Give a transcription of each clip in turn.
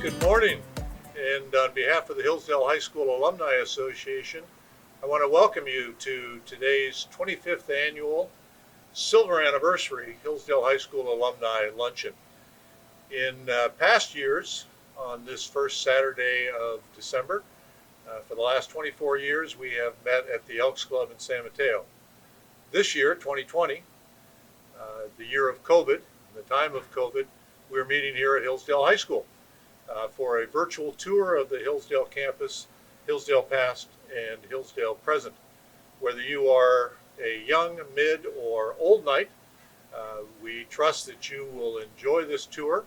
Good morning, and on behalf of the Hillsdale High School Alumni Association, I want to welcome you to today's 25th annual Silver Anniversary Hillsdale High School Alumni Luncheon. In past years, on this first Saturday of December, for the last 24 years, we have met at the Elks Club in San Mateo. This year, 2020, the year of COVID, the time of COVID, we're meeting here at Hillsdale High School for a virtual tour of the Hillsdale campus, Hillsdale past and Hillsdale present. Whether you are a young, mid, or old Knight, we trust that you will enjoy this tour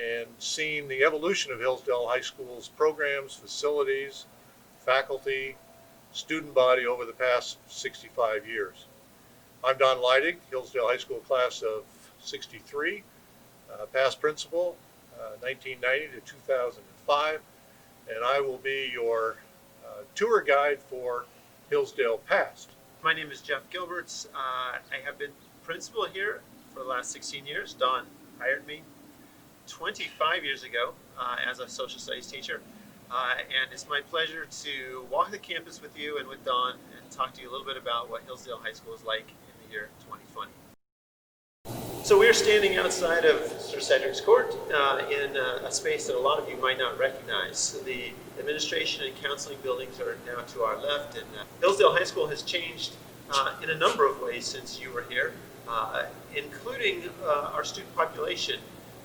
and seeing the evolution of Hillsdale High School's programs, facilities, faculty, student body over the past 65 years. I'm Don Leidig, Hillsdale High School class of 63, past principal, 1990 to 2005, and I will be your tour guide for Hillsdale past. My name is Jeff Gilberts. I have been principal here for the last 16 years. Don hired me 25 years ago as a social studies teacher, and it's my pleasure to walk the campus with you and with Don and talk to you a little bit about what Hillsdale High School is like in the year 2020. So we're standing outside of Sir Cedric's Court in a space that a lot of you might not recognize. The administration and counseling buildings are now to our left, and Hillsdale High School has changed in a number of ways since you were here, including our student population.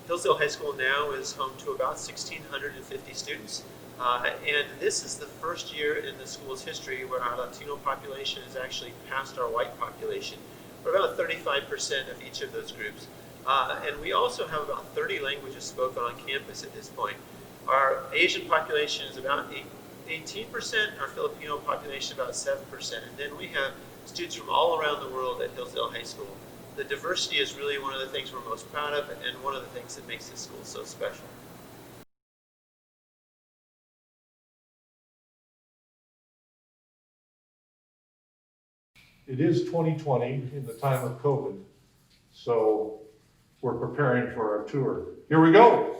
Hillsdale High School now is home to about 1,650 students, and this is the first year in the school's history where our Latino population has actually passed our white population. We're about 35% of each of those groups. And we also have about 30 languages spoken on campus at this point. Our Asian population is about 18%, our Filipino population about 7%, and then we have students from all around the world at Hillsdale High School. The diversity is really one of the things we're most proud of and one of the things that makes this school so special. It is 2020 in the time of COVID, so we're preparing for our tour. Here we go.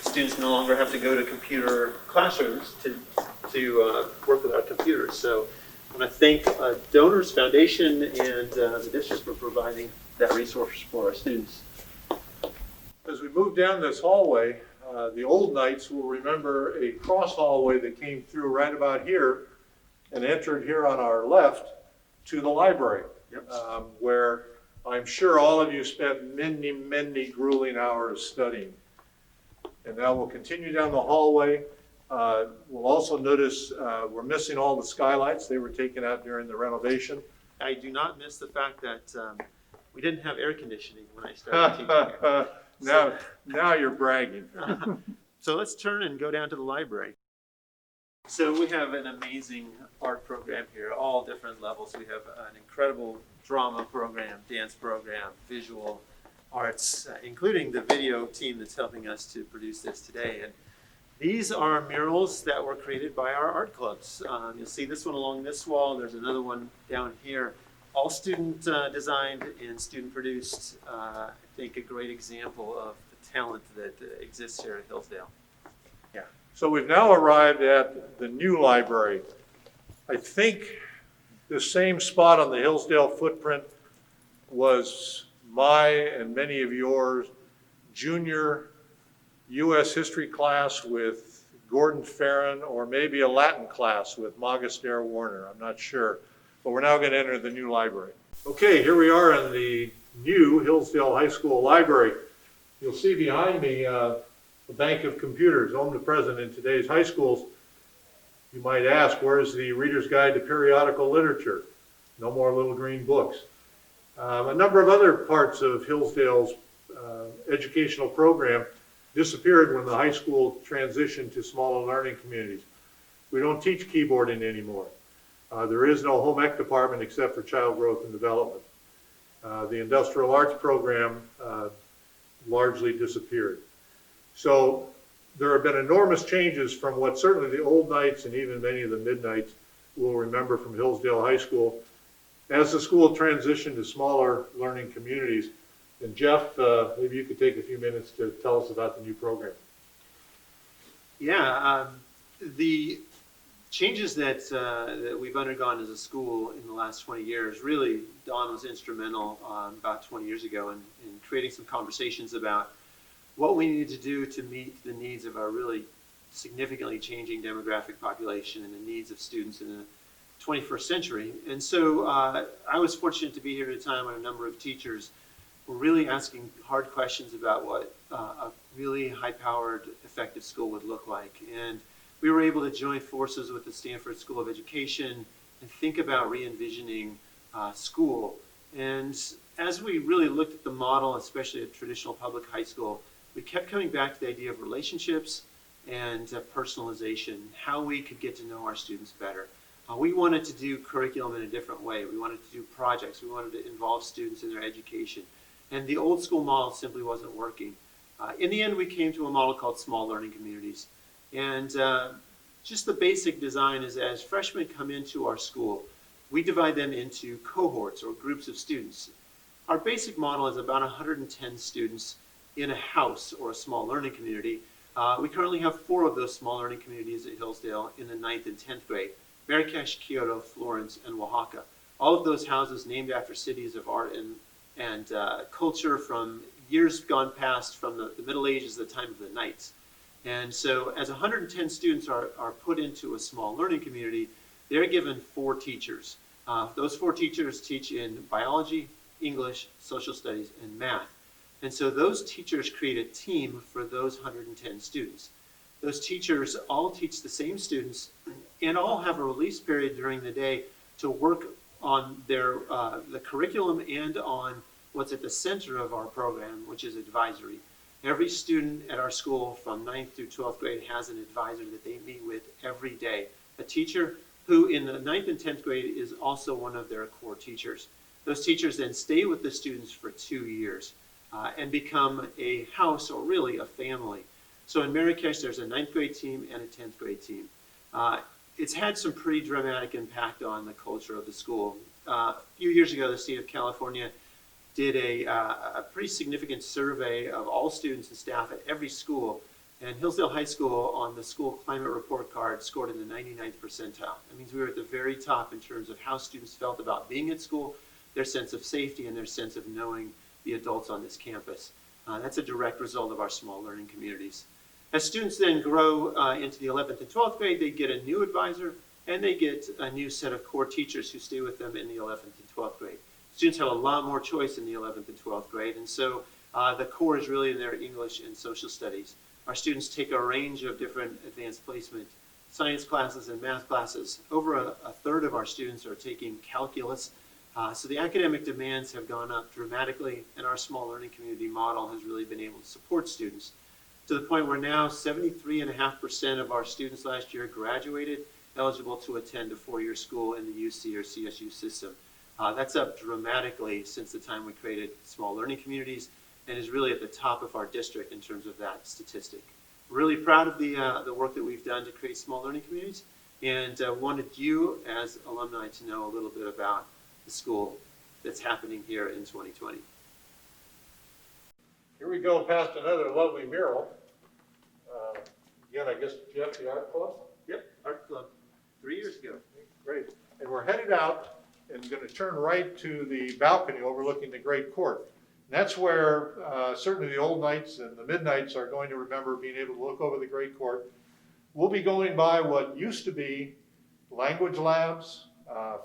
Students no longer have to go to computer classrooms to work with our computers. So I want to thank Donors Foundation and the district for providing that resource for our students. As we move down this hallway, the old Knights will remember a cross hallway that came through right about here and entered here on our left to the library, yep. Where I'm sure all of you spent many, many grueling hours studying. And now we'll continue down the hallway. We'll also notice we're missing all the skylights. They were taken out during the renovation. I do not miss the fact that we didn't have air conditioning when I started teaching here. Now you're bragging. So let's turn and go down to the library. So we have an amazing art program here, all different levels. We have an incredible drama program, dance program, visual arts, including the video team that's helping us to produce this today. And these are murals that were created by our art clubs. You'll see this one along this wall. There's another one down here. All student designed and student produced. I think a great example of the talent that exists here at Hillsdale. Yeah. So we've now arrived at the new library. I think the same spot on the Hillsdale footprint was my and many of yours junior U.S. history class with Gordon Farron, or maybe a Latin class with Magister Warner. I'm not sure. But we're now going to enter the new library. Okay, here we are in the new Hillsdale High School library. You'll see behind me a bank of computers, omnipresent in today's high schools. You might ask, where's the Reader's Guide to Periodical Literature? No more little green books. A number of other parts of Hillsdale's educational program disappeared when the high school transitioned to smaller learning communities. We don't teach keyboarding anymore. There is no home ec department except for child growth and development. The industrial arts program largely disappeared. So there have been enormous changes from what certainly the old Knights and even many of the mid-Knights will remember from Hillsdale High School. As the school transitioned to smaller learning communities, and Jeff, maybe you could take a few minutes to tell us about the new program. Yeah, the changes that we've undergone as a school in the last 20 years, really, Don was instrumental about 20 years ago in creating some conversations about what we needed to do to meet the needs of our really significantly changing demographic population and the needs of students in the 21st century. And so I was fortunate to be here at a time when a number of teachers were really asking hard questions about what a really high-powered, effective school would look like. And we were able to join forces with the Stanford School of Education and think about re-envisioning school. And as we really looked at the model, especially at traditional public high school, we kept coming back to the idea of relationships and personalization, how we could get to know our students better. We wanted to do curriculum in a different way. We wanted to do projects. We wanted to involve students in their education. And the old school model simply wasn't working. In the end, we came to a model called small learning communities. And just the basic design is as freshmen come into our school, we divide them into cohorts or groups of students. Our basic model is about 110 students in a house or a small learning community. We currently have 4 of those small learning communities at Hillsdale in the 9th and 10th grade: Marrakesh, Kyoto, Florence, and Oaxaca. All of those houses named after cities of art and culture from years gone past, from the Middle Ages, the time of the knights. And so as 110 students are put into a small learning community, they're given 4 teachers. Those 4 teachers teach in biology, English, social studies, and math. And so those teachers create a team for those 110 students. Those teachers all teach the same students and all have a release period during the day to work on their the curriculum and on what's at the center of our program, which is advisory. Every student at our school from 9th through 12th grade has an advisor that they meet with every day, a teacher who in the 9th and 10th grade is also one of their core teachers. Those teachers then stay with the students for 2 years and become a house, or really a family. So in Marrakesh, there's a 9th grade team and a 10th grade team. It's had some pretty dramatic impact on the culture of the school. A few years ago, the state of California did a pretty significant survey of all students and staff at every school, and Hillsdale High School on the school climate report card scored in the 99th percentile. That means we were at the very top in terms of how students felt about being at school, their sense of safety, and their sense of knowing the adults on this campus. That's a direct result of our small learning communities. As students then grow into the 11th and 12th grade, they get a new advisor and they get a new set of core teachers who stay with them in the 11th and 12th grade. Students have a lot more choice in the 11th and 12th grade, and so the core is really in their English and social studies. Our students take a range of different advanced placement science classes and math classes. Over a third of our students are taking calculus. So the academic demands have gone up dramatically, and our small learning community model has really been able to support students to the point where now 73.5% of our students last year graduated eligible to attend a 4-year school in the UC or CSU system. That's up dramatically since the time we created small learning communities, and is really at the top of our district in terms of that statistic. Really proud of the work that we've done to create small learning communities, and wanted you as alumni to know a little bit about the school that's happening here in 2020. Here we go past another lovely mural. Again, I guess, Jeff, the art club? Yep, art club, 3 years ago. Great. And we're headed out and going to turn right to the balcony overlooking the Great Court. And that's where certainly the old knights and the midnights are going to remember being able to look over the Great Court. We'll be going by what used to be language labs,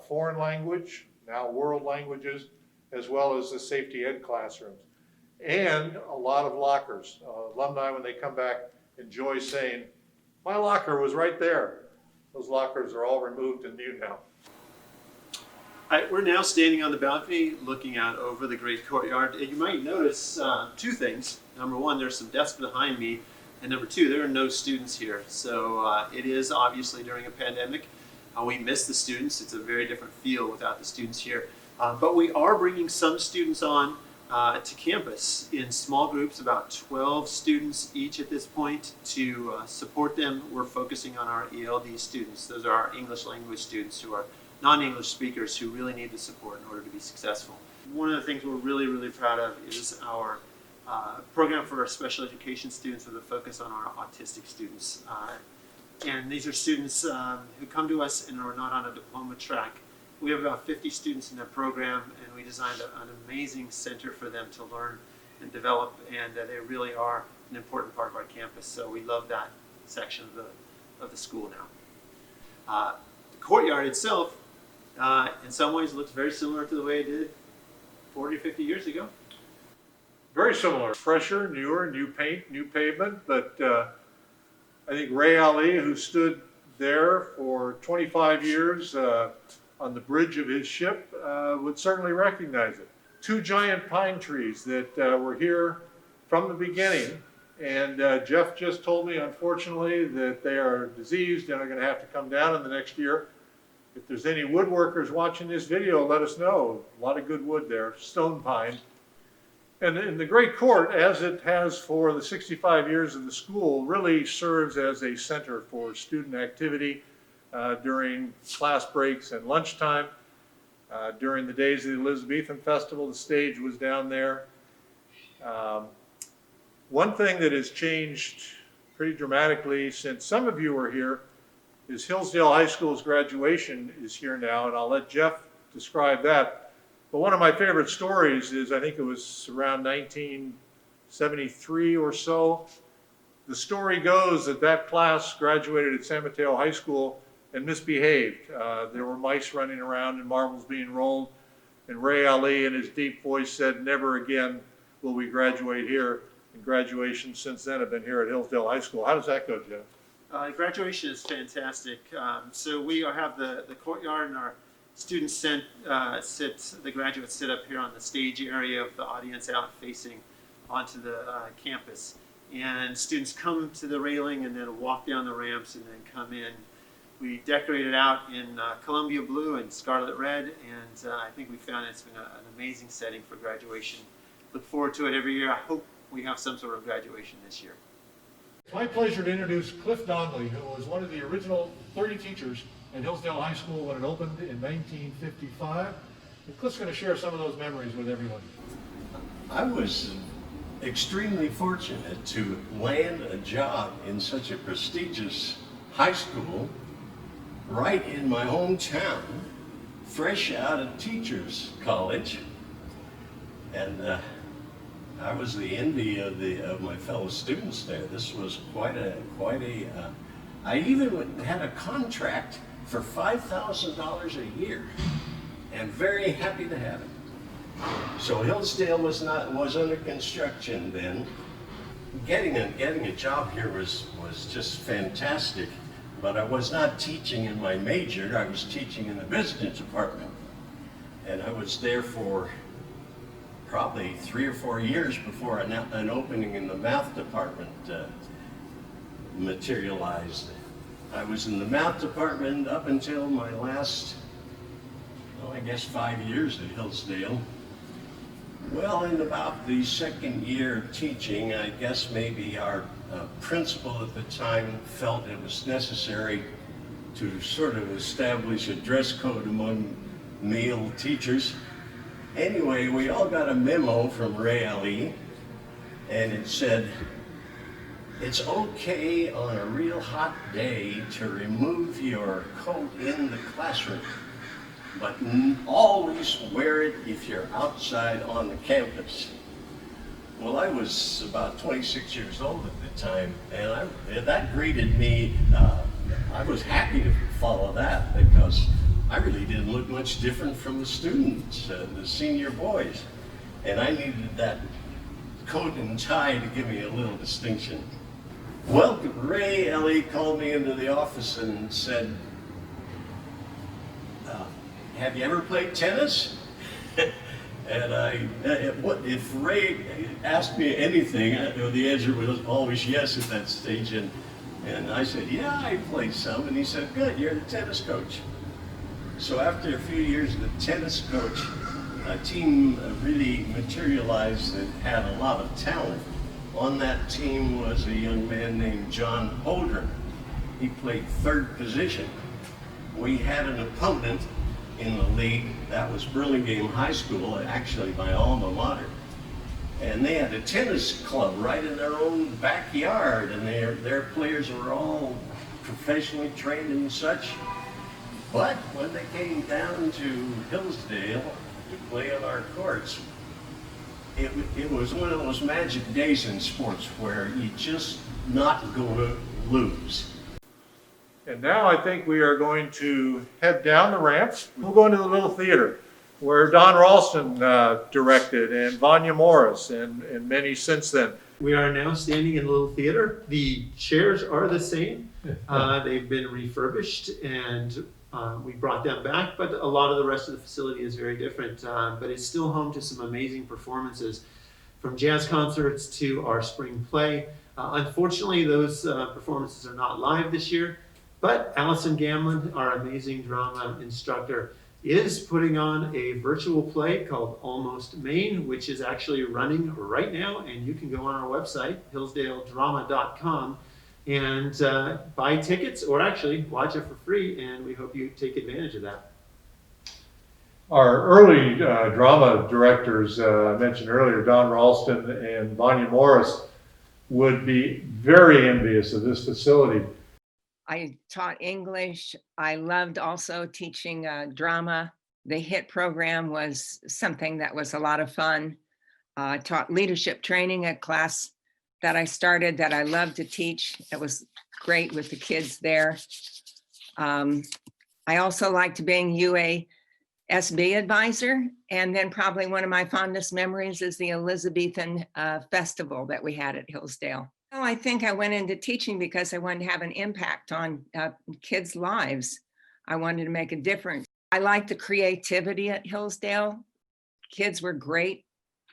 foreign language, now world languages, as well as the safety ed classrooms, and a lot of lockers. Alumni, when they come back, enjoy saying, "My locker was right there." Those lockers are all removed and new now. We're now standing on the balcony looking out over the great courtyard. You might notice 2 things. Number 1, there's some desks behind me, and number 2, there are no students here. So it is obviously during a pandemic. We miss the students. It's a very different feel without the students here. But we are bringing some students on to campus in small groups, about 12 students each at this point. To support them, we're focusing on our ELD students. Those are our English language students who are non-English speakers who really need the support in order to be successful. One of the things we're really, really proud of is our program for our special education students with a focus on our autistic students. And these are students who come to us and are not on a diploma track. We have about 50 students in that program, and we designed an amazing center for them to learn and develop, and they really are an important part of our campus. So we love that section of the school now. The courtyard itself, in some ways, looks very similar to the way it did 40 or 50 years ago. Very similar, fresher, newer, new paint, new pavement, but I think Ray Ali, who stood there for 25 years on the bridge of his ship, would certainly recognize it. 2 giant pine trees that were here from the beginning, and Jeff just told me, unfortunately, that they are diseased and are going to have to come down in the next year. If there's any woodworkers watching this video, let us know. A lot of good wood there, stone pine. And in the Great Court, as it has for the 65 years of the school, really serves as a center for student activity during class breaks and lunchtime. During the days of the Elizabethan Festival, the stage was down there. One thing that has changed pretty dramatically since some of you were here is Hillsdale High School's graduation is here now, and I'll let Jeff describe that. But one of my favorite stories is, I think it was around 1973 or so. The story goes that that class graduated at San Mateo High School and misbehaved. There were mice running around and marbles being rolled, and Ray Ali in his deep voice said, "Never again will we graduate here." And graduations since then have been here at Hillsdale High School. How does that go, Jeff? Graduation is fantastic. So we have the courtyard, and our students the graduates sit up here on the stage area of the audience out facing onto the campus. And students come to the railing and then walk down the ramps and then come in. We decorate it out in Columbia blue and scarlet red, and I think we found it's been an amazing setting for graduation. Look forward to it every year. I hope we have some sort of graduation this year. It's my pleasure to introduce Cliff Donnelly, who was one of the original 30 teachers at Hillsdale High School when it opened in 1955. And Cliff's going to share some of those memories with everyone. I was extremely fortunate to land a job in such a prestigious high school right in my hometown, fresh out of teachers college, and I was the envy of my fellow students there. This was quite a I even had a contract for $5,000 a year, and very happy to have it. So Hillsdale was under construction then. Getting a job here was just fantastic, but I was not teaching in my major. I was teaching in the business department, and I was there for probably 3 or 4 years before an opening in the math department materialized. I was in the math department up until my last, I guess 5 years at Hillsdale. Well, in about the second year of teaching, I guess maybe our principal at the time felt it was necessary to sort of establish a dress code among male teachers. Anyway, we all got a memo from Ray Ali, and it said, "It's okay on a real hot day to remove your coat in the classroom, but always wear it if you're outside on the campus." Well, I was about 26 years old at the time, and that greeted me. I was happy to follow that because I really didn't look much different from the students, the senior boys, and I needed that coat and tie to give me a little distinction. Well, Ray Ali called me into the office and said, "Have you ever played tennis?" And if Ray asked me anything, the answer was always yes at that stage. And I said, "Yeah, I played some." And he said, "Good, you're the tennis coach." So after a few years as the tennis coach, a team really materialized that had a lot of talent. On that team was a young man named John Holdren. He played third position. We had an opponent in the league, that was Burlingame High School, actually my alma mater. And they had a tennis club right in their own backyard, and their players were all professionally trained and such. But when they came down to Hillsdale to play on our courts, it was one of those magic days in sports where you just not going to lose. And now I think we are going to head down the ramps. We'll go into the little theater where Don Ralston directed, and Vanya Morris, and many since then. We are now standing in a little theater. The chairs are the same. They've been refurbished, and we brought them back, but a lot of the rest of the facility is very different. But it's still home to some amazing performances, from jazz concerts to our spring play. Unfortunately, those performances are not live this year, but Allison Gamlin, our amazing drama instructor, is putting on a virtual play called Almost Maine, which is actually running right now, and you can go on our website, hillsdaledrama.com, and buy tickets, or actually watch it for free, and we hope you take advantage of that. Our early drama directors, I mentioned earlier, Don Ralston and Vanya Morris, would be very envious of this facility. I taught English. I loved also teaching drama. The HIT program was something that was a lot of fun. I taught leadership training, a class that I started that I loved to teach. It was great with the kids there. I also liked being UASB advisor. And then probably one of my fondest memories is the Elizabethan festival that we had at Hillsdale. I think I went into teaching because I wanted to have an impact on kids' lives. I wanted to make a difference. I liked the creativity at Hillsdale. Kids were great.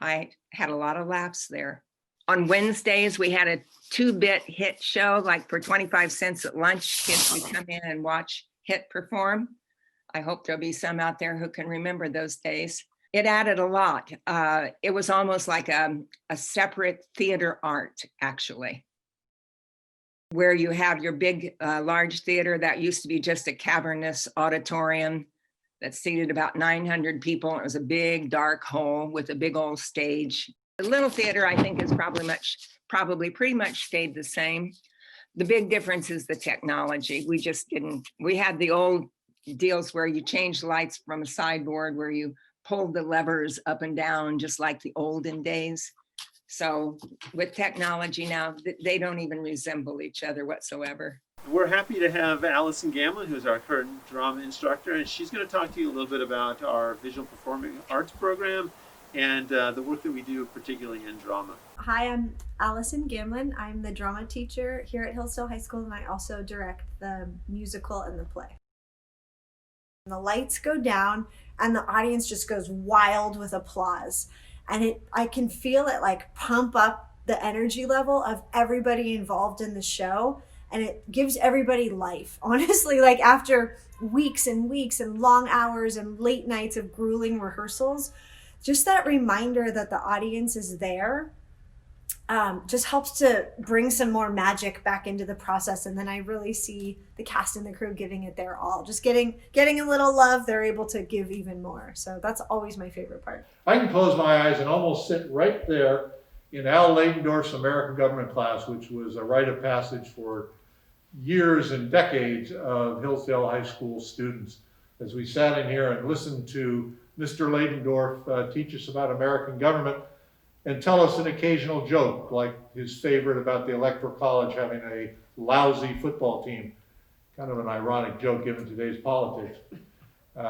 I had a lot of laughs there. On Wednesdays, we had a 2-bit HIT show, like for 25 cents at lunch. Kids would come in and watch HIT perform. I hope there'll be some out there who can remember those days. It added a lot. It was almost like a separate theater art, actually, where you have your big, large theater that used to be just a cavernous auditorium that seated about 900 people. It was a big, dark hole with a big old stage. The little theater, I think, is probably pretty much stayed the same. The big difference is the technology. We had the old deals where you change lights from a sideboard, where you pulled the levers up and down, just like the olden days. So with technology now, they don't even resemble each other whatsoever. We're happy to have Allison Gamlin, who's our current drama instructor, and she's going to talk to you a little bit about our visual performing arts program and the work that we do, particularly in drama. Hi, I'm Allison Gamlin. I'm the drama teacher here at Hillsdale High School, and I also direct the musical and the play. The lights go down and the audience just goes wild with applause. And I can feel it like pump up the energy level of everybody involved in the show. And it gives everybody life. Honestly, like after weeks and weeks and long hours and late nights of grueling rehearsals, just that reminder that the audience is there just helps to bring some more magic back into the process. And then I really see the cast and the crew giving it their all. Just getting a little love, they're able to give even more. So that's always my favorite part. I can close my eyes and almost sit right there in Al Leydendorf's American Government class, which was a rite of passage for years and decades of Hillsdale High School students. As we sat in here and listened to Mr. Leydendorf teach us about American government and tell us an occasional joke, like his favorite about the Electoral College having a lousy football team. Kind of an ironic joke given today's politics.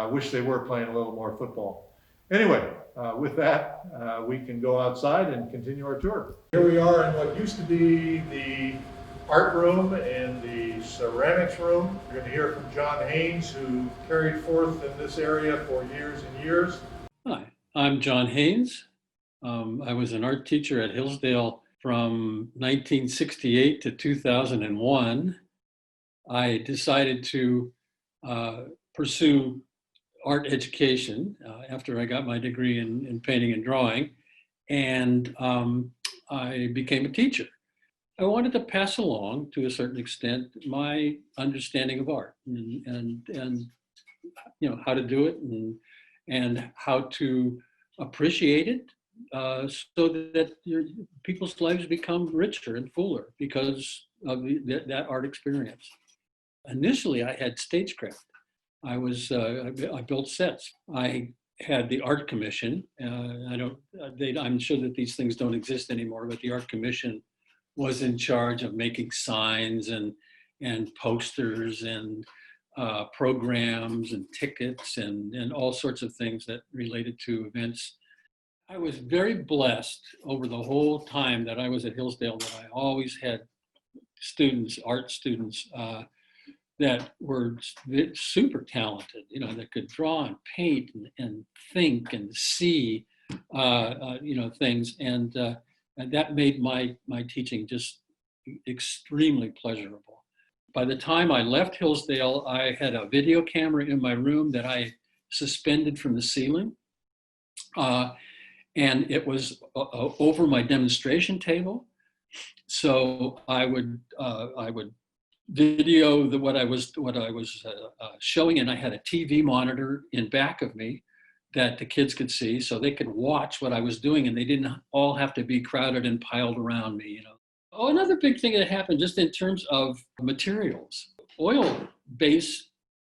Wish they were playing a little more football. Anyway, with that, we can go outside and continue our tour. Here we are in what used to be the art room and the ceramics room. You're going to hear from John Haynes, who carried forth in this area for years and years. Hi, I'm John Haynes. I was an art teacher at Hillsdale from 1968 to 2001. I decided to pursue art education after I got my degree in painting and drawing, and I became a teacher. I wanted to pass along, to a certain extent, my understanding of art and you know, how to do it and how to appreciate it so that people's lives become richer and fuller because of that art experience. Initially, I had stagecraft. I built sets. I had the art commission. I'm sure that these things don't exist anymore, but the art commission was in charge of making signs and posters and programs and tickets and all sorts of things that related to events. I was very blessed over the whole time that I was at Hillsdale that I always had students, art students, that were super talented, that could draw and paint and think and see, things. And that made my teaching just extremely pleasurable. By the time I left Hillsdale, I had a video camera in my room that I suspended from the ceiling. And it was over my demonstration table. So I would video what I was showing, and I had a TV monitor in back of me that the kids could see, so they could watch what I was doing, and they didn't all have to be crowded and piled around me. Oh, another big thing that happened just in terms of materials, oil-based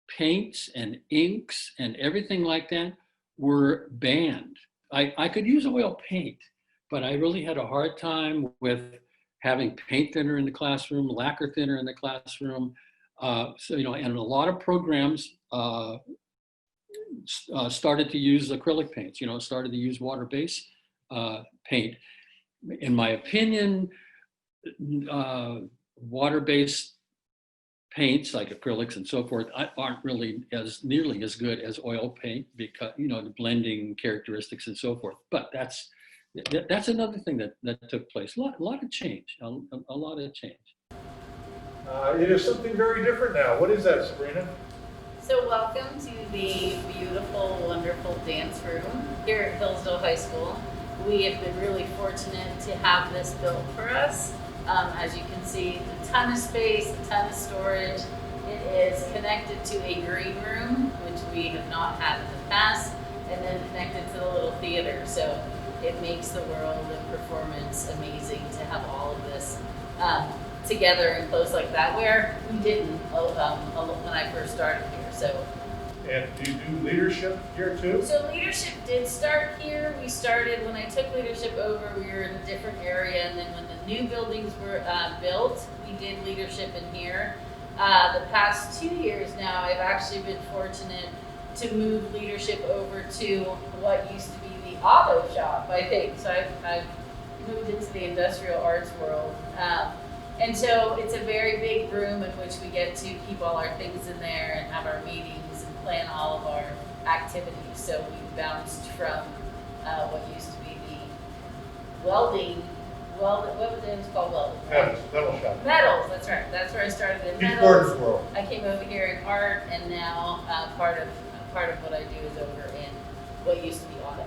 paints and inks and everything like that were banned. I could use oil paint, but I really had a hard time with having paint thinner in the classroom, lacquer thinner in the classroom. And a lot of programs started to use acrylic paints, started to use water-based paint. In my opinion, water-based paints like acrylics and so forth aren't really nearly as good as oil paint because, the blending characteristics and so forth. But that's another thing that took place. A lot of change, a lot of change. It is something very different now. What is that, Sabrina? So welcome to the beautiful, wonderful dance room here at Hillsdale High School. We have been really fortunate to have this built for us. As you can see, a ton of space, a ton of storage. It is connected to a green room, which we have not had in the past, and then connected to the little theater. So it makes the world of performance amazing to have all of this together and close like that, where we didn't when I first started here. So. And do you do leadership here too? So leadership did start here. We started, when I took leadership over, we were in a different area, and then when the new buildings were built, we did leadership in here. The past 2 years now, I've actually been fortunate to move leadership over to what used to be the auto shop, I think. So I've moved into the industrial arts world. And so it's a very big room in which we get to keep all our things in there and have our meetings and plan all of our activities. So we bounced from what used to be the welding, what was it? It was called welding, right? Metal shop. Metals, that's right. That's where I started in Keith metals. Gordon's world. I came over here in art, and now part of what I do is over in what used to be auto.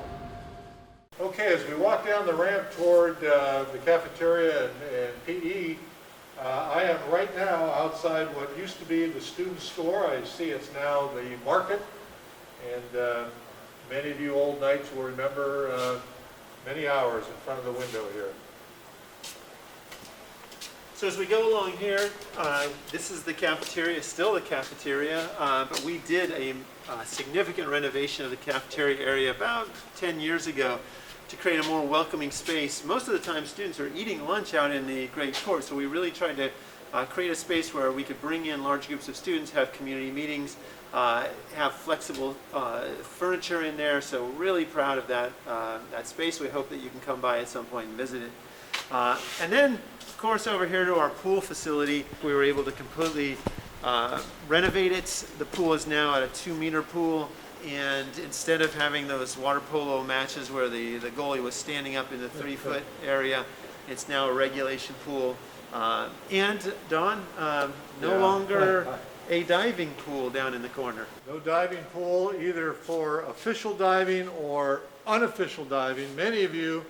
Okay, as we walk down the ramp toward the cafeteria and PE, I am right now outside what used to be the student store. I see it's now the market, and many of you old knights will remember many hours in front of the window here. So as we go along here, this is the cafeteria, still the cafeteria, but we did a significant renovation of the cafeteria area about 10 years ago to create a more welcoming space. Most of the time students are eating lunch out in the great court, so we really tried to create a space where we could bring in large groups of students, have community meetings, have flexible furniture in there, so we're really proud of that space. We hope that you can come by at some point and visit it. And then, of course, over here to our pool facility, we were able to completely renovate it. The pool is now at a 2-meter pool, and instead of having those water polo matches where the goalie was standing up in the 3-foot area, it's now a regulation pool. And Don, no longer a diving pool down in the corner. No diving pool either for official diving or unofficial diving. Many of you,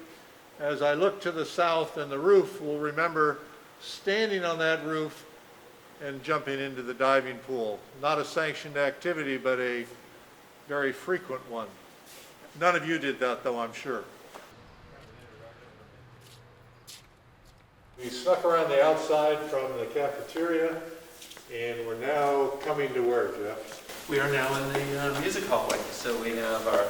as I look to the south and the roof, will remember standing on that roof and jumping into the diving pool. Not a sanctioned activity, but a very frequent one. None of you did that, though, I'm sure. We snuck around the outside from the cafeteria, and we're now coming to where, Jeff? We are now in the music hallway. So we have our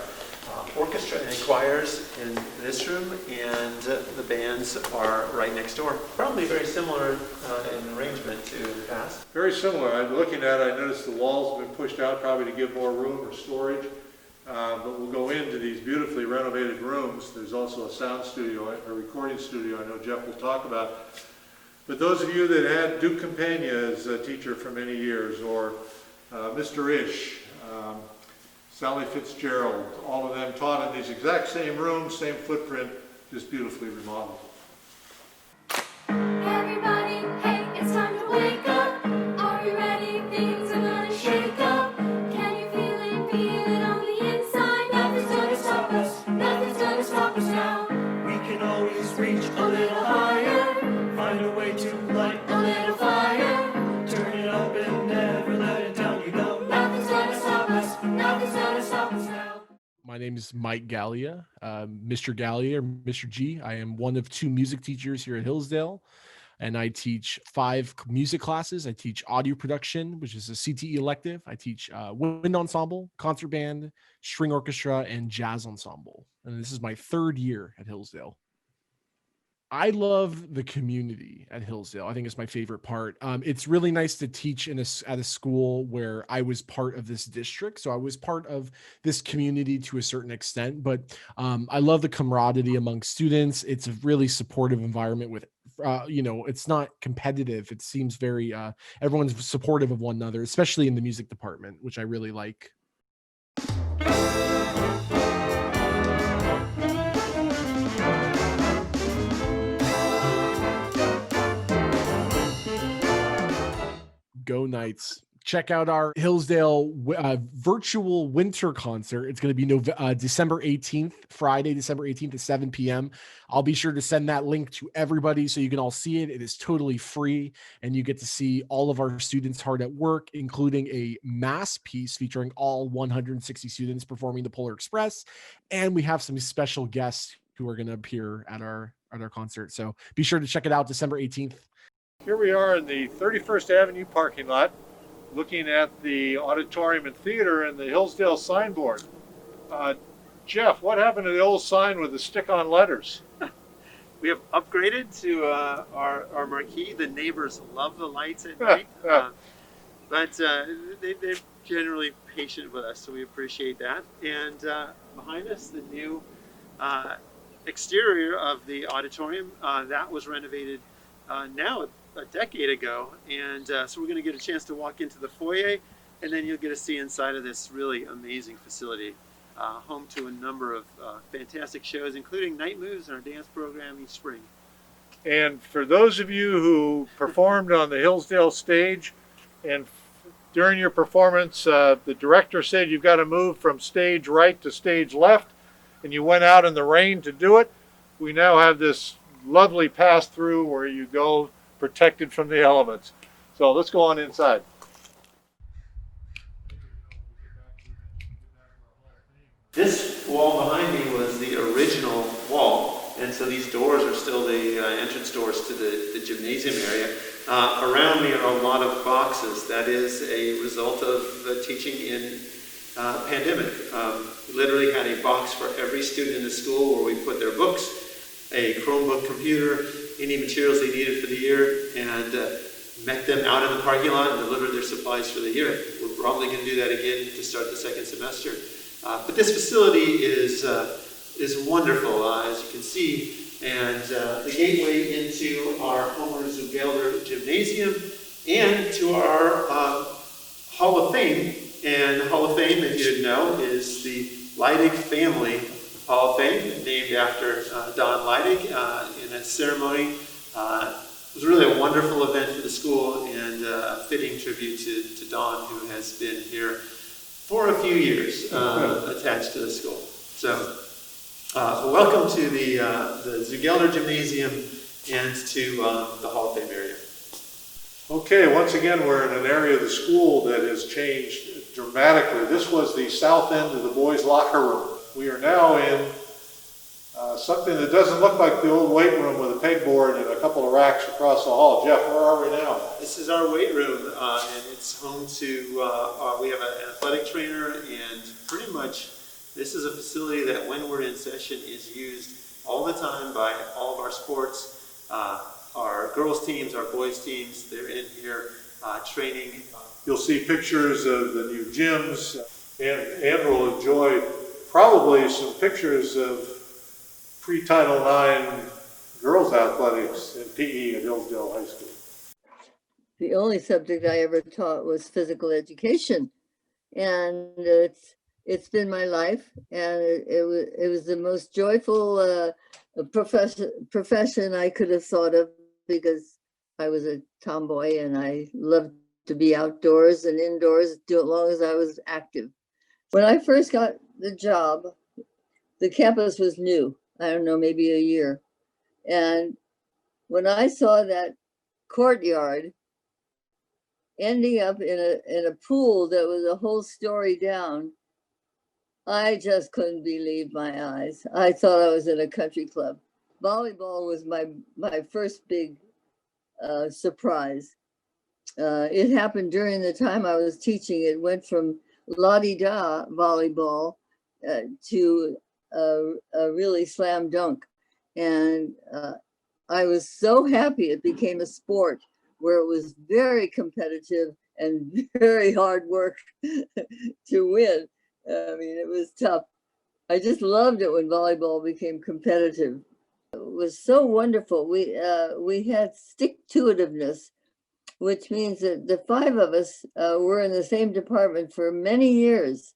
orchestra and choirs in this room, and the bands are right next door. Probably very similar in arrangement to the past. Very similar. I'm looking at it, I noticed the walls have been pushed out probably to give more room or storage. But we'll go into these beautifully renovated rooms. There's also a sound studio, a recording studio I know Jeff will talk about. But those of you that had Duke Campagna as a teacher for many years, or Mr. Ish, Sally Fitzgerald, all of them taught in these exact same rooms, same footprint, just beautifully remodeled. Everybody, hey, it's time to wake up. Are you ready? Things are gonna shake up. Can you feel it? Feel it on the inside. Nothing's gonna stop us. Nothing's gonna stop us now. We can always reach a little higher. Find a way to light a little fire. Turn it up and never let it down. You know Nothing's gonna stop us. Nothing's gonna stop us now. My name is Mike Gallia, Mr. Gallia or Mr. G. I am one of 2 music teachers here at Hillsdale, and I teach 5 music classes. I teach audio production, which is a CTE elective. I teach wind ensemble, concert band, string orchestra, and jazz ensemble. And this is my 3rd year at Hillsdale. I love the community at Hillsdale. I think it's my favorite part. It's really nice to teach at a school where I was part of this district. So I was part of this community to a certain extent, but I love the camaraderie among students. It's a really supportive environment with, it's not competitive. It seems very, everyone's supportive of one another, especially in the music department, which I really like. Go Knights. Check out our Hillsdale virtual winter concert. It's going to be December 18th, Friday, December 18th at 7 p.m. I'll be sure to send that link to everybody so you can all see it. It is totally free, and you get to see all of our students hard at work, including a mass piece featuring all 160 students performing the Polar Express. And we have some special guests who are going to appear at our concert. So be sure to check it out December 18th. Here we are in the 31st Avenue parking lot, looking at the auditorium and theater and the Hillsdale signboard. Jeff, what happened to the old sign with the stick-on letters? We have upgraded to our marquee. The neighbors love the lights at night, but they're generally patient with us, so we appreciate that. And behind us, the new exterior of the auditorium, that was renovated now a decade ago, and so we're going to get a chance to walk into the foyer, and then you'll get to see inside of this really amazing facility, home to a number of fantastic shows, including Night Moves and our dance program each spring. And for those of you who performed on the Hillsdale stage, and during your performance, the director said you've got to move from stage right to stage left, and you went out in the rain to do it, we now have this lovely pass-through where you go protected from the elements. So let's go on inside. This wall behind me was the original wall, and so these doors are still the entrance doors to the gymnasium area. Around me are a lot of boxes. That is a result of the teaching in pandemic. We literally had a box for every student in the school where we put their books, a Chromebook computer, any materials they needed for the year, and met them out in the parking lot and delivered their supplies for the year. We're probably going to do that again to start the 2nd semester. But this facility is wonderful, as you can see, and the gateway into our Homer Zugelder Gymnasium and to our Hall of Fame. And the Hall of Fame, if you didn't know, is the Leidig Family Hall of Fame, named after Don Leidig, in a ceremony. It was really a wonderful event for the school and a fitting tribute to Don, who has been here for a few years attached to the school. So welcome to the Zugelder Gymnasium and to the Hall of Fame area. Okay, once again, we're in an area of the school that has changed dramatically. This was the south end of the boys' locker room. We are now in Something that doesn't look like the old weight room with a pegboard and a couple of racks across the hall. Jeff, where are we now? This is our weight room, and it's home to, we have an athletic trainer, and pretty much this is a facility that when we're in session is used all the time by all of our sports, our girls teams, our boys teams. They're in here training. You'll see pictures of the new gyms, and Andrew will enjoy probably some pictures of pre-Title IX girls athletics in PE at Hillsdale High School. The only subject I ever taught was physical education, and it's been my life, and it was the most joyful profession I could have thought of, because I was a tomboy and I loved to be outdoors and indoors as long as I was active. When I first got the job, the campus was new. I don't know, maybe a year. And when I saw that courtyard ending up in a pool that was a whole story down, I just couldn't believe my eyes. I thought I was in a country club. Volleyball was my first big surprise. It happened during the time I was teaching. It went from la-di-da volleyball to a really slam dunk. And I was so happy it became a sport where it was very competitive and very hard work to win. I mean, it was tough. I just loved it when volleyball became competitive. It was so wonderful. We had stick-to-itiveness, which means that the five of us were in the same department for many years.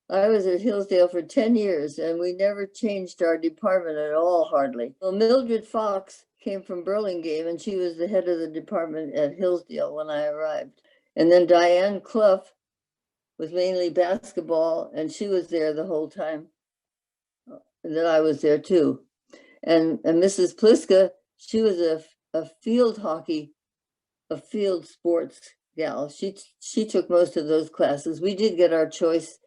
I was at Hillsdale for 10 years, and we never changed our department at all, hardly. Well, Mildred Fox came from Burlingame, and she was the head of the department at Hillsdale when I arrived. And then Diane Clough was mainly basketball, and she was there the whole time. And then I was there too. And Mrs. Pliska, she was a field hockey, a field sports gal. She took most of those classes. We did get our choices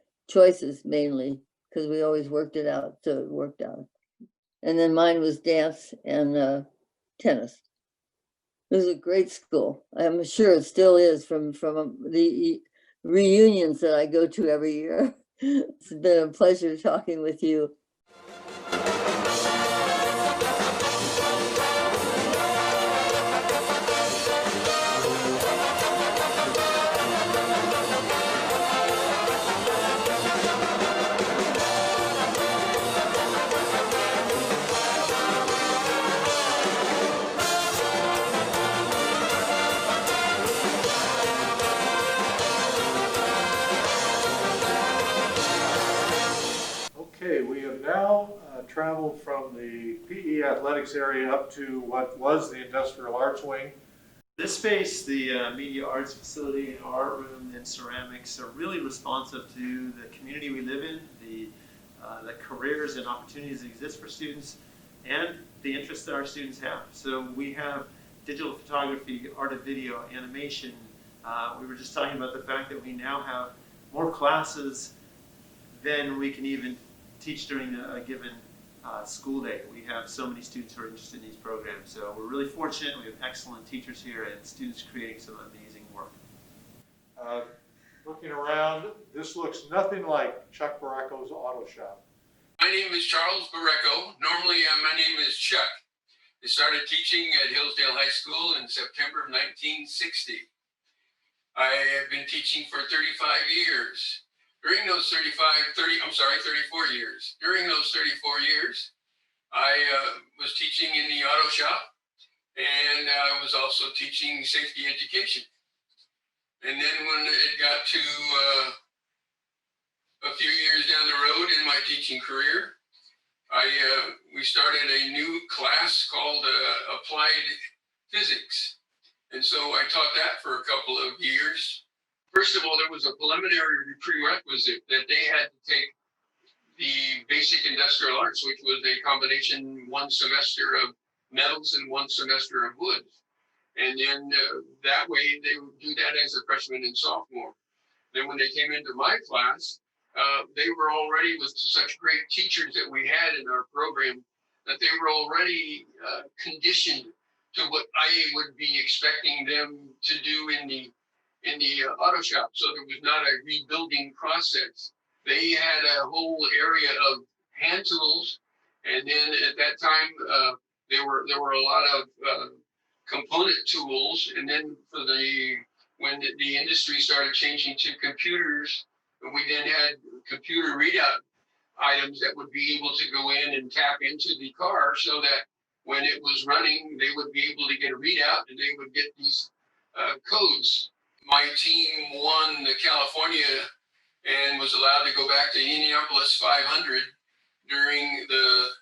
mainly, because we always worked it out, so it worked out. And then mine was dance and tennis. It was a great school. I'm sure it still is from the reunions that I go to every year. It's been a pleasure talking with you. Okay, we have now traveled from the PE athletics area up to what was the industrial arts wing. This space, the media arts facility, art room, and ceramics are really responsive to the community we live in, the careers and opportunities that exist for students, and the interests that our students have. So we have digital photography, art of video, animation. We were just talking about the fact that we now have more classes than we can even teach during a given school day. We have so many students who are interested in these programs. So we're really fortunate. We have excellent teachers here and students creating some amazing work. Looking around, this looks nothing like Chuck Barreco's auto shop. My name is Charles Barreco. Normally, my name is Chuck. I started teaching at Hillsdale High School in September of 1960. I have been teaching for 35 years. During those 34 years. During those 34 years, I was teaching in the auto shop, and I was also teaching safety education. And then when it got to a few years down the road in my teaching career, we started a new class called Applied Physics. And so I taught that for a couple of years. First of all, there was a preliminary prerequisite that they had to take the basic industrial arts, which was a combination 1 semester of metals and 1 semester of wood. And then that way they would do that as a freshman and sophomore. Then when they came into my class, they were already with such great teachers that we had in our program that they were already conditioned to what I would be expecting them to do in the auto shop. So there was not a rebuilding process. They had a whole area of hand tools, and then at that time there were a lot of component tools, and then when the industry started changing to computers, we then had computer readout items that would be able to go in and tap into the car so that when it was running, they would be able to get a readout and they would get these codes. My team won the California and was allowed to go back to Indianapolis 500 during the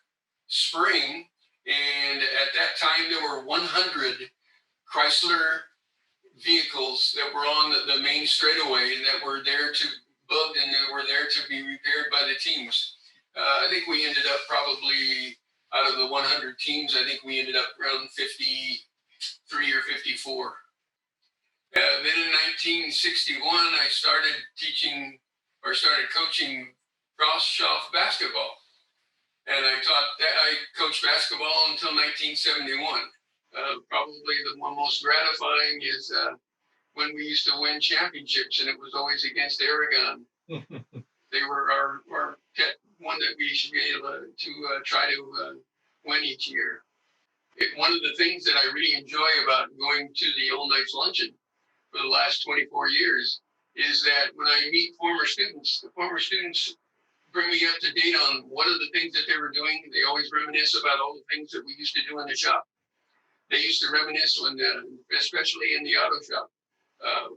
spring. And at that time, there were 100 Chrysler vehicles that were on the main straightaway that were there to bug and they were there to be repaired by the teams. I think we ended up probably out of the 100 teams, I think we ended up around 53 or 54. Then in 1961, I started coaching cross-shelf basketball. And I coached basketball until 1971. Probably the one most gratifying is when we used to win championships, and it was always against Aragon. They were our pet one that we should be able to try to win each year. One of the things that I really enjoy about going to the All Nights Luncheon for the last 24 years is that when I meet former students, the former students bring me up to date on what are the things that they were doing. They always reminisce about all the things that we used to do in the shop. They used to reminisce when, especially in the auto shop,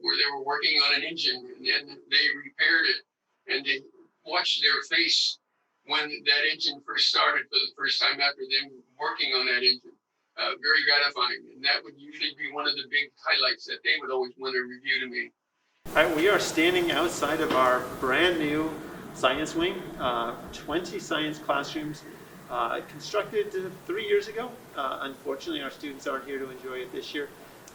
where they were working on an engine and then they repaired it, and they watched their face when that engine first started for the first time after them working on that engine. Very gratifying, and that would usually be one of the big highlights that they would always want to review to me. We are standing outside of our brand new science wing, 20 science classrooms, constructed 3 years ago. Unfortunately, our students aren't here to enjoy it this year.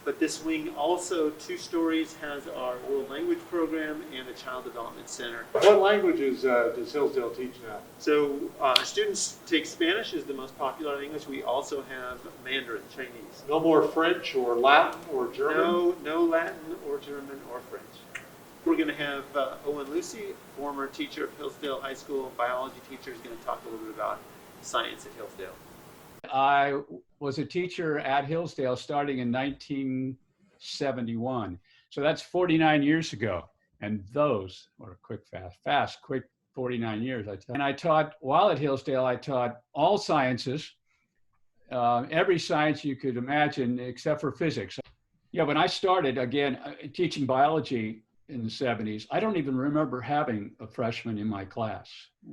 But this wing also, 2 stories, has our world language program and a child development center. What languages does Hillsdale teach now? So students take Spanish as the most popular language. We also have Mandarin, Chinese. No more French or Latin or German? No Latin or German or French. We're going to have Owen Lucy, former teacher of Hillsdale High School, biology teacher, is going to talk a little bit about science at Hillsdale. I was a teacher at Hillsdale starting in 1971. So that's 49 years ago. And those were quick 49 years. And I taught, while at Hillsdale, I taught all sciences, every science you could imagine except for physics. Yeah, when I started, again, teaching biology in the 70s, I don't even remember having a freshman in my class,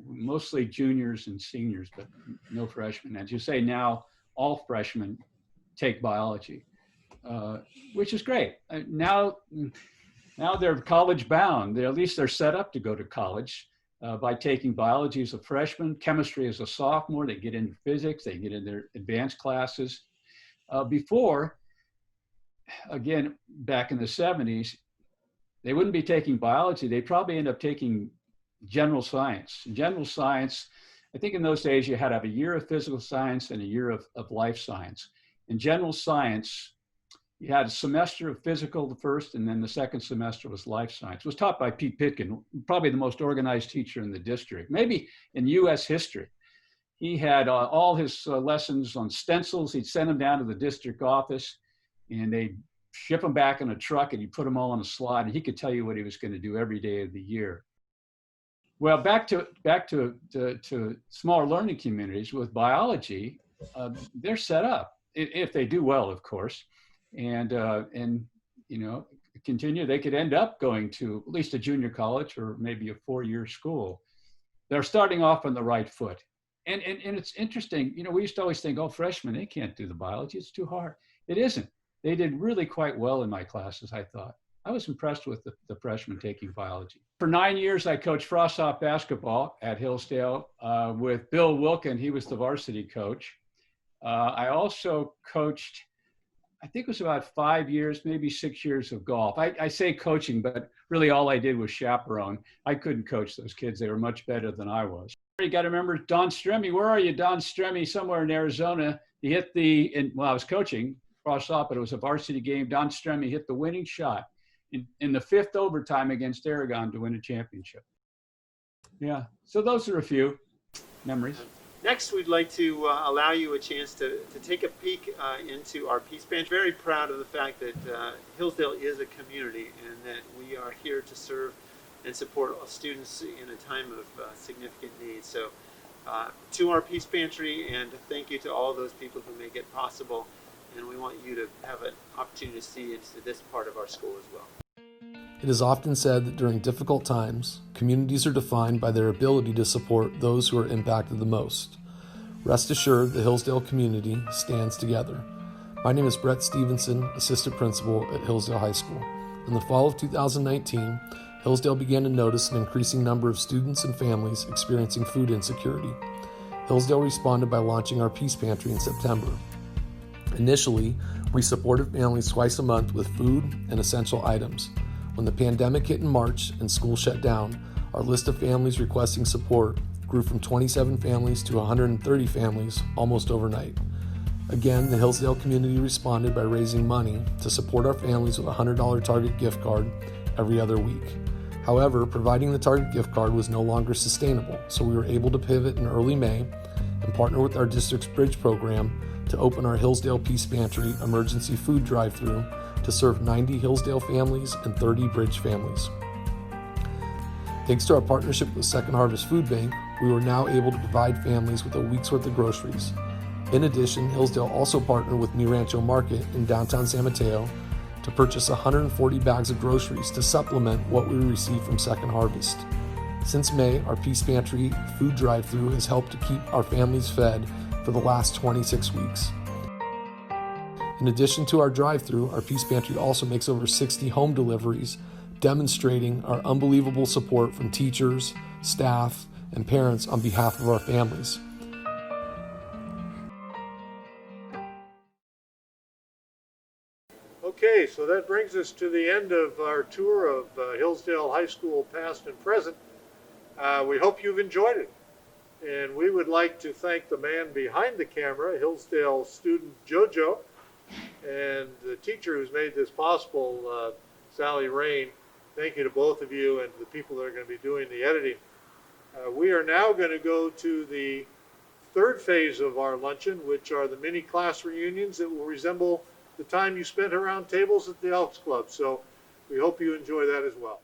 mostly juniors and seniors, but no freshmen. As you say, now all freshmen take biology, which is great. Now they're college bound. At least they're set up to go to college by taking biology as a freshman, chemistry as a sophomore. They get into physics, they get in their advanced classes. Before, again, back in the 70s, they wouldn't be taking biology. They'd probably end up taking general science. General science, I think in those days you had to have a year of physical science and a year of life science. In general science, you had a semester of physical the first, and then the second semester was life science. It was taught by Pete Pitkin, probably the most organized teacher in the district, maybe in US history. He had all his lessons on stencils. He'd send them down to the district office, and they'd ship them back in a truck, and he put them all on a slide, and he could tell you what he was going to do every day of the year. Well, back to smaller learning communities with biology, they're set up if they do well, of course, and you know, continue. They could end up going to at least a junior college or maybe a 4-year school. They're starting off on the right foot, and it's interesting. You know, we used to always think, oh, freshmen, they can't do the biology; it's too hard. It isn't. They did really quite well in my classes, I thought. I was impressed with the freshmen taking biology. For 9 years, I coached frost-top basketball at Hillsdale with Bill Wilkin. He was the varsity coach. I also coached I think it was about 5 years, maybe 6 years of golf. I say coaching, but really all I did was chaperone. I couldn't coach those kids. They were much better than I was. You got to remember Don Stremme. Where are you, Don Stremme? Somewhere in Arizona. He hit I was coaching, crossed off, but it was a varsity game. Don Stremme hit the winning shot in the 5th overtime against Aragon to win a championship. Yeah, so those are a few memories. Next, we'd like to allow you a chance to take a peek into our Peace Pantry. Very proud of the fact that Hillsdale is a community and that we are here to serve and support students in a time of significant need. So to our Peace Pantry, and thank you to all those people who make it possible. And we want you to have an opportunity to see into this part of our school as well. It is often said that during difficult times, communities are defined by their ability to support those who are impacted the most. Rest assured, the Hillsdale community stands together. My name is Brett Stevenson, Assistant Principal at Hillsdale High School. In the fall of 2019, Hillsdale began to notice an increasing number of students and families experiencing food insecurity. Hillsdale responded by launching our Peace Pantry in September. Initially, we supported families twice a month with food and essential items. When the pandemic hit in March and school shut down, our list of families requesting support grew from 27 families to 130 families almost overnight. Again, the Hillsdale community responded by raising money to support our families with a $100 Target gift card every other week. However, providing the Target gift card was no longer sustainable, so we were able to pivot in early May and partner with our district's Bridge program to open our Hillsdale Peace Pantry emergency food drive-thru to serve 90 Hillsdale families and 30 Bridge families. Thanks to our partnership with Second Harvest Food Bank, we were now able to provide families with a week's worth of groceries. In addition, Hillsdale also partnered with Mi Rancho Market in downtown San Mateo to purchase 140 bags of groceries to supplement what we received from Second Harvest. Since May, our Peace Pantry food drive-thru has helped to keep our families fed for the last 26 weeks. In addition to our drive-thru, our Peace Pantry also makes over 60 home deliveries, demonstrating our unbelievable support from teachers, staff, and parents on behalf of our families. Okay, so that brings us to the end of our tour of Hillsdale High School past and present. We hope you've enjoyed it. And we would like to thank the man behind the camera, Hillsdale student Jojo, and the teacher who's made this possible, Sally Rain. Thank you to both of you and the people that are going to be doing the editing. We are now going to go to the third phase of our luncheon, which are the mini class reunions that will resemble the time you spent around tables at the Elks Club. So we hope you enjoy that as well.